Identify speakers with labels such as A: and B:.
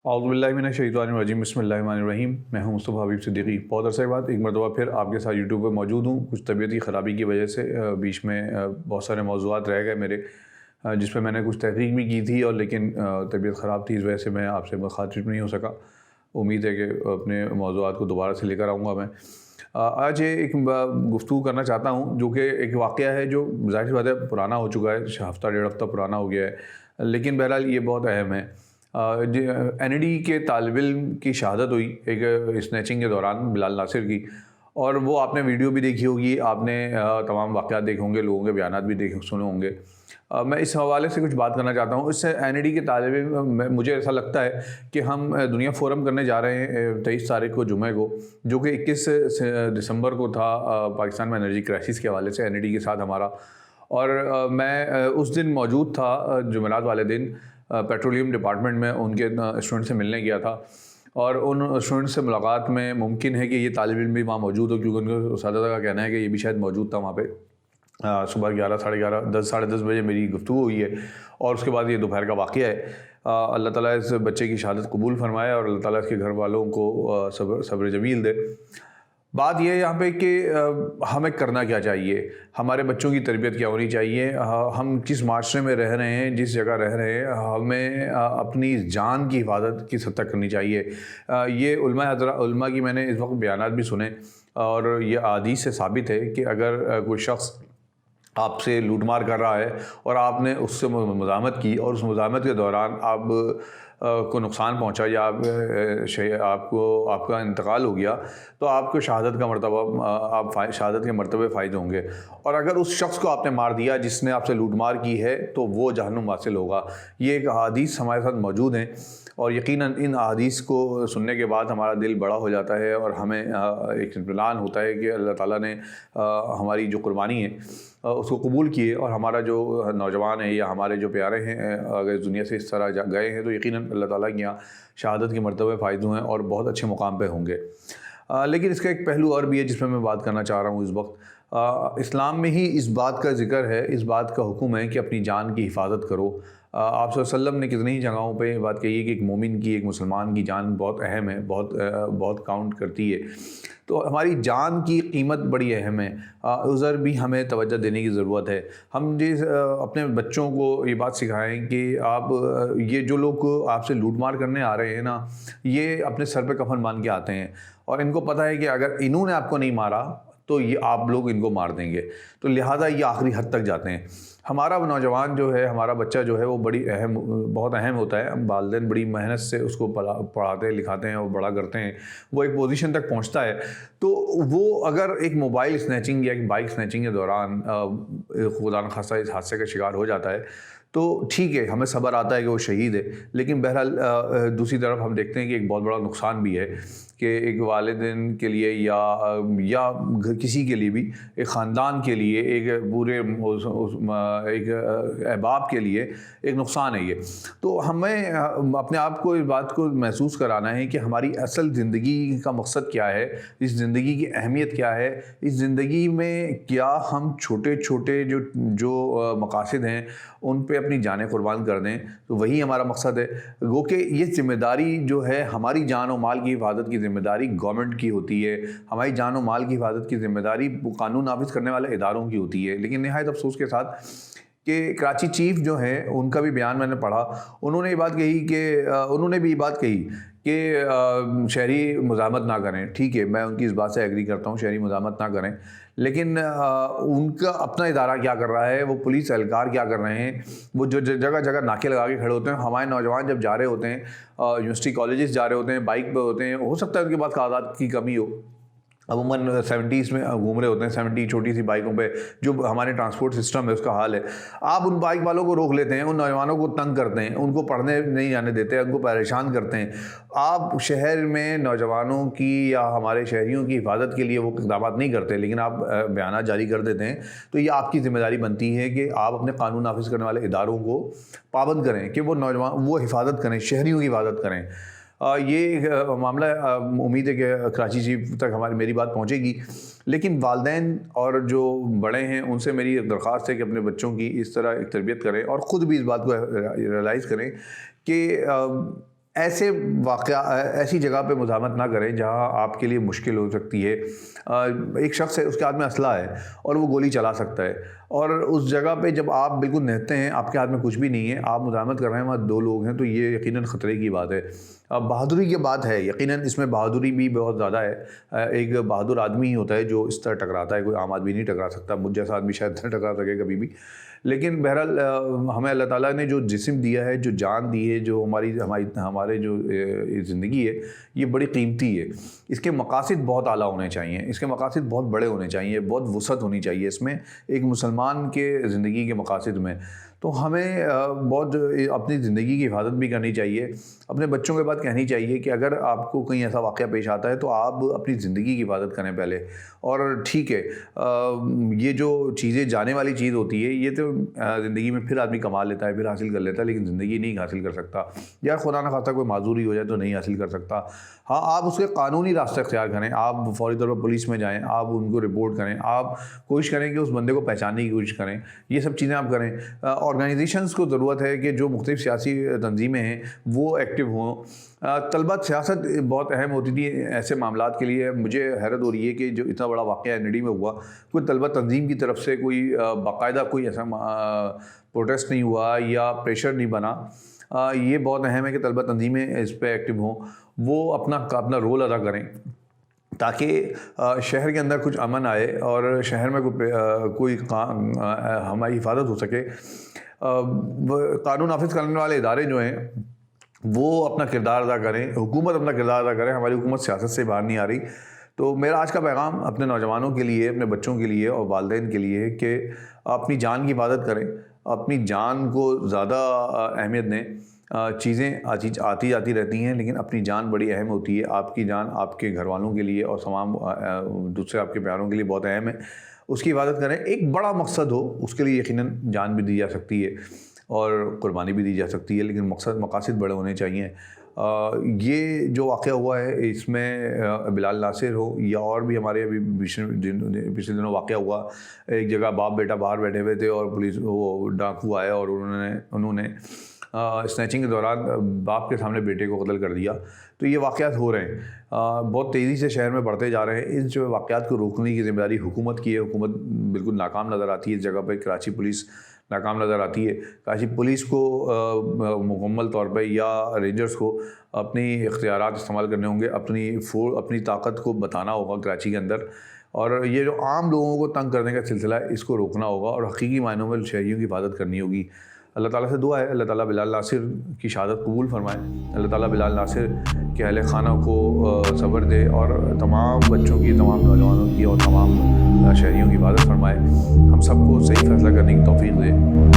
A: اعوذ باللہ من الشیطان الرجیم، بسم اللہ الرحمن الرحیم۔ میں ہوں مصطفیٰ حبیب صدیقی۔ بہت عرصے کے بعد ایک مرتبہ پھر آپ کے ساتھ یوٹیوب پہ موجود ہوں۔ کچھ طبیعتی خرابی کی وجہ سے بیچ میں بہت سارے موضوعات رہ گئے میرے، جس پہ میں نے کچھ تحقیق بھی کی تھی، اور لیکن طبیعت خراب تھی، اس وجہ سے میں آپ سے مخاطب نہیں ہو سکا۔ امید ہے کہ اپنے موضوعات کو دوبارہ سے لے کر آؤں گا میں۔ آج ایک گفتگو کرنا چاہتا ہوں جو کہ ایک واقعہ ہے جو ظاہر سی بات ہے پرانا ہو چکا ہے، ہفتہ ڈیڑھ ہفتہ پرانا ہو گیا ہے، لیکن بہرحال یہ بہت اہم ہے۔ این ای ڈی کے طالب علم کی شہادت ہوئی ایک اسنیچنگ کے دوران، بلال ناصر کی، اور وہ آپ نے ویڈیو بھی دیکھی ہوگی، آپ نے تمام واقعات دیکھے ہوں گے، لوگوں کے بیانات بھی سنے ہوں گے۔ میں اس حوالے سے کچھ بات کرنا چاہتا ہوں۔ اس سے این ای ڈی کے طالب علم، مجھے ایسا لگتا ہے کہ ہم دنیا فورم کرنے جا رہے ہیں 23 تاریخ کو جمعہ کو، جو کہ 21 دسمبر کو تھا، پاکستان میں انرجی کرائسس کے حوالے سے این ای ڈی کے ساتھ ہمارا، اور میں اس دن موجود تھا، جمعرات والے دن پیٹرولیم ڈپارٹمنٹ میں ان کے اسٹوڈنٹ سے ملنے گیا تھا، اور ان اسٹوڈنٹ سے ملاقات میں ممکن ہے کہ یہ طالب علم بھی وہاں موجود ہو، کیونکہ ان کے اساتذہ کا کہنا ہے کہ یہ بھی شاید موجود تھا وہاں پہ۔ صبح 11 ساڑھے 11 10 ساڑھے 10 بجے میری گفتگو ہوئی ہے، اور اس کے بعد یہ دوپہر کا واقعہ ہے۔ اللہ تعالیٰ اس بچے کی شہادت قبول فرمائے، اور اللہ تعالیٰ اس کے گھر والوں کو صبر جمیل دے۔ بات یہ ہے یہاں پہ کہ ہمیں کرنا کیا چاہیے، ہمارے بچوں کی تربیت کیا ہونی چاہیے، ہم کس معاشرے میں رہ رہے ہیں، جس جگہ رہ رہے ہیں، ہمیں اپنی جان کی حفاظت کس حد تک کرنی چاہیے۔ یہ علماء کی میں نے اس وقت بیانات بھی سنے، اور یہ احادیث سے ثابت ہے کہ اگر کوئی شخص آپ سے لوٹ مار کر رہا ہے اور آپ نے اس سے مزاحمت کی، اور اس مزاحمت کے دوران آپ کو نقصان پہنچا، یا آپ کا انتقال ہو گیا، تو آپ کو شہادت کا مرتبہ، آپ شہادت کے مرتبے فائز ہوں گے۔ اور اگر اس شخص کو آپ نے مار دیا جس نے آپ سے لوٹ مار کی ہے، تو وہ جہنم واصل ہوگا۔ یہ ایک احادیث ہمارے ساتھ موجود ہیں، اور یقیناً ان احادیث کو سننے کے بعد ہمارا دل بڑا ہو جاتا ہے، اور ہمیں ایک اطمینان ہوتا ہے کہ اللہ تعالیٰ نے ہماری جو قربانی ہے اس کو قبول کیے، اور ہمارا جو نوجوان ہے یا ہمارے جو پیارے ہیں اگر اس دنیا سے اس طرح گئے ہیں، تو یقیناً اللہ تعالیٰ کی یہاں شہادت کے مرتبے فائز ہیں اور بہت اچھے مقام پہ ہوں گے۔ لیکن اس کا ایک پہلو اور بھی ہے جس پہ میں بات کرنا چاہ رہا ہوں اس وقت۔ اسلام میں ہی اس بات کا ذکر ہے، اس بات کا حکم ہے کہ اپنی جان کی حفاظت کرو۔ آپ صلی اللہ علیہ وسلم نے کتنی ہی جگہوں پہ یہ بات کہی ہے کہ ایک مومن کی، ایک مسلمان کی جان بہت اہم ہے، بہت کاؤنٹ کرتی ہے۔ تو ہماری جان کی قیمت بڑی اہم ہے، ادھر بھی ہمیں توجہ دینے کی ضرورت ہے۔ ہم اپنے بچوں کو یہ بات سکھائیں کہ یہ جو لوگ آپ سے لوٹ مار کرنے آ رہے ہیں نا، یہ اپنے سر پہ کفن باندھ کے آتے ہیں، اور ان کو پتہ ہے کہ اگر انہوں نے آپ کو نہیں مارا تو یہ آپ لوگ ان کو مار دیں گے، تو لہٰذا یہ آخری حد تک جاتے ہیں۔ ہمارا نوجوان جو ہے، ہمارا بچہ جو ہے، وہ بہت اہم ہوتا ہے۔ والدین بڑی محنت سے اس کو پڑھاتے لکھاتے ہیں اور بڑا کرتے ہیں، وہ ایک پوزیشن تک پہنچتا ہے، تو وہ اگر ایک موبائل اسنیچنگ یا ایک بائک اسنیچنگ کے دوران خدا نخواستہ اس حادثے کا شکار ہو جاتا ہے، تو ٹھیک ہے، ہمیں صبر آتا ہے کہ وہ شہید ہے، لیکن بہرحال دوسری طرف ہم دیکھتے ہیں کہ ایک بہت بڑا نقصان بھی ہے کہ ایک والدین کے لیے یا کسی کے لیے بھی، ایک خاندان کے لیے، ایک پورے ایک احباب کے لیے ایک نقصان ہے یہ۔ تو ہمیں اپنے آپ کو اس بات کو محسوس کرانا ہے کہ ہماری اصل زندگی کا مقصد کیا ہے، اس زندگی کی اہمیت کیا ہے، اس زندگی میں کیا ہم چھوٹے چھوٹے جو مقاصد ہیں ان پہ اپنی جانیں قربان کر دیں، تو وہی ہمارا مقصد ہے۔ گو کہ یہ ذمہ داری جو ہے، ہماری جان و مال کی حفاظت کی ذمہ داری گورنمنٹ کی ہوتی ہے، ہماری جان و مال کی حفاظت کی ذمہ داری قانون نافذ کرنے والے اداروں کی ہوتی ہے۔ لیکن نہایت افسوس کے ساتھ کہ کراچی چیف جو ہیں، ان کا بھی بیان میں نے پڑھا، انہوں نے بھی یہ بات کہی کہ شہری مزاحمت نہ کریں۔ ٹھیک ہے، میں ان کی اس بات سے ایگری کرتا ہوں، شہری مزاحمت نہ کریں، لیکن ان کا اپنا ادارہ کیا کر رہا ہے، وہ پولیس اہلکار کیا کر رہے ہیں، وہ جو جگہ جگہ ناکے لگا کے کھڑے ہوتے ہیں۔ ہمارے نوجوان جب جا رہے ہوتے ہیں، یونیورسٹی کالجز جا رہے ہوتے ہیں، بائک پہ ہوتے ہیں، ہو سکتا ہے ان کے پاس کاغذات کی کمی ہو، عموماً 70s میں گھوم رہے ہوتے ہیں، 70 چھوٹی سی بائکوں پہ، جو ہمارے ٹرانسپورٹ سسٹم ہے اس کا حال ہے۔ آپ ان بائک والوں کو روک لیتے ہیں، ان نوجوانوں کو تنگ کرتے ہیں، ان کو پڑھنے نہیں جانے دیتے، ان کو پریشان کرتے ہیں۔ آپ شہر میں نوجوانوں کی یا ہمارے شہریوں کی حفاظت کے لیے وہ اقدامات نہیں کرتے، لیکن آپ بیانات جاری کر دیتے ہیں، تو یہ آپ کی ذمہ داری بنتی ہے کہ آپ اپنے قانون نافذ کرنے والے اداروں کو پابند کریں کہ وہ نوجوان وہ حفاظت کریں، شہریوں کی حفاظت کریں۔ یہ معاملہ امید ہے کہ کراچی چیف تک میری بات پہنچے گی، لیکن والدین اور جو بڑے ہیں ان سے میری درخواست ہے کہ اپنے بچوں کی اس طرح ایک تربیت کریں، اور خود بھی اس بات کو ریئلائز کریں کہ ایسے ایسی جگہ پہ مزاحمت نہ کریں جہاں آپ کے لیے مشکل ہو سکتی ہے. ایک شخص ہے، اس کے ہاتھ میں اسلحہ ہے اور وہ گولی چلا سکتا ہے، اور اس جگہ پہ جب آپ بالکل نہتے ہیں، آپ کے ہاتھ میں کچھ بھی نہیں ہے، آپ مزاحمت کر رہے ہیں، وہاں 2 لوگ ہیں، تو یہ یقیناً خطرے کی بات ہے. بہادری کی بات ہے، یقیناً اس میں بہادری بھی بہت زیادہ ہے. ایک بہادر آدمی ہی ہوتا ہے جو اس طرح ٹکراتا ہے، کوئی عام آدمی نہیں ٹکرا سکتا. مجھ جیسا آدمی شاید نہ ٹکرا سکے کبھی بھی. لیکن بہرحال ہمیں اللہ تعالیٰ نے جو جسم دیا ہے، جو جان دی ہے، جو ہمارے جو زندگی ہے، یہ بڑی قیمتی ہے. اس کے مقاصد بہت اعلیٰ ہونے چاہیے، اس کے مقاصد بہت بڑے ہونے چاہیے، بہت وسعت ہونی چاہیے اس میں، ایک مسلمان کے زندگی کے مقاصد میں. تو ہمیں بہت اپنی زندگی کی حفاظت بھی کرنی چاہیے. اپنے بچوں کے بعد کہنی چاہیے کہ اگر آپ کو کہیں ایسا واقعہ پیش آتا ہے تو آپ اپنی زندگی کی حفاظت کریں پہلے. اور ٹھیک ہے، یہ جو چیزیں جانے والی چیز ہوتی ہے، یہ تو زندگی میں پھر آدمی کما لیتا ہے، پھر حاصل کر لیتا ہے، لیکن زندگی نہیں حاصل کر سکتا. یا خدا نہ خواستہ کوئی معذوری ہو جائے تو نہیں حاصل کر سکتا. ہاں، آپ اس کے قانونی راستہ اختیار کریں، آپ فوری طور پر پولیس میں جائیں، آپ ان کو رپورٹ کریں، آپ کوشش کریں کہ اس بندے کو پہچاننے کی کوشش کریں. یہ سب چیزیں آپ کریں. آرگنائزیشنز کو ضرورت ہے کہ جو مختلف سیاسی تنظیمیں ہیں وہ ایکٹیو ہوں. طلبہ سیاست بہت اہم ہوتی تھی ایسے معاملات کے لیے. مجھے حیرت ہو رہی ہے کہ جو اتنا بڑا واقعہ NID میں ہوا، کوئی طلبہ تنظیم کی طرف سے کوئی باقاعدہ کوئی ایسا پروٹیسٹ نہیں ہوا یا پریشر نہیں بنا. یہ بہت اہم ہے کہ طلبہ تنظیمیں اس پہ ایکٹیو ہوں، وہ اپنا رول ادا کریں تاکہ شہر کے اندر کچھ امن آئے اور شہر میں کوئی ہماری حفاظت ہو سکے. قانون نافذ کرنے والے ادارے جو ہیں وہ اپنا کردار ادا کریں، حکومت اپنا کردار ادا کرے. ہماری حکومت سیاست سے باہر نہیں آ رہی. تو میرا آج کا پیغام اپنے نوجوانوں کے لیے، اپنے بچوں کے لیے اور والدین کے لیے ہے کہ اپنی جان کی حفاظت کریں، اپنی جان کو زیادہ اہمیت دیں. چیزیں آتی جاتی رہتی ہیں، لیکن اپنی جان بڑی اہم ہوتی ہے. آپ کی جان آپ کے گھر والوں کے لیے اور تمام دوسرے آپ کے پیاروں کے لیے بہت اہم ہے. اس کی حفاظت کریں. ایک بڑا مقصد ہو، اس کے لیے یقیناً جان بھی دی جا سکتی ہے اور قربانی بھی دی جا سکتی ہے، لیکن مقاصد بڑے ہونے چاہیے. یہ جو واقعہ ہوا ہے، اس میں بلال ناصر ہو یا اور بھی ہمارے ابھی پچھلے دنوں واقعہ ہوا، ایک جگہ باپ بیٹا باہر بیٹھے ہوئے تھے اور پولیس وہ ڈاکو آیا اور انہوں نے اسنیچنگ کے دوران باپ کے سامنے بیٹے کو قتل کر دیا. تو یہ واقعات ہو رہے ہیں، بہت تیزی سے شہر میں بڑھتے جا رہے ہیں. ان جو واقعات کو روکنے کی ذمہ داری حکومت کی ہے. حکومت بالکل ناکام نظر آتی ہے اس جگہ پہ. کراچی پولیس ناکام نظر آتی ہے. کراچی پولیس کو مکمل طور پہ یا رینجرز کو اپنی اختیارات استعمال کرنے ہوں گے، اپنی طاقت کو بتانا ہوگا کراچی کے اندر، اور یہ جو عام لوگوں کو تنگ کرنے کا سلسلہ ہے اس کو روکنا ہوگا اور حقیقی معنوں میں شہریوں کی حفاظت کرنی ہوگی. اللہ تعالیٰ سے دعا ہے اللہ تعالیٰ بلال ناصر کی شہادت قبول فرمائے. اللہ تعالیٰ بلال ناصر کے اہل خانہ کو صبر دے اور تمام بچوں کی، تمام نوجوانوں کی اور تمام شہریوں کی حفاظت فرمائے. ہم سب کو صحیح فیصلہ کرنے کی توفیق دے.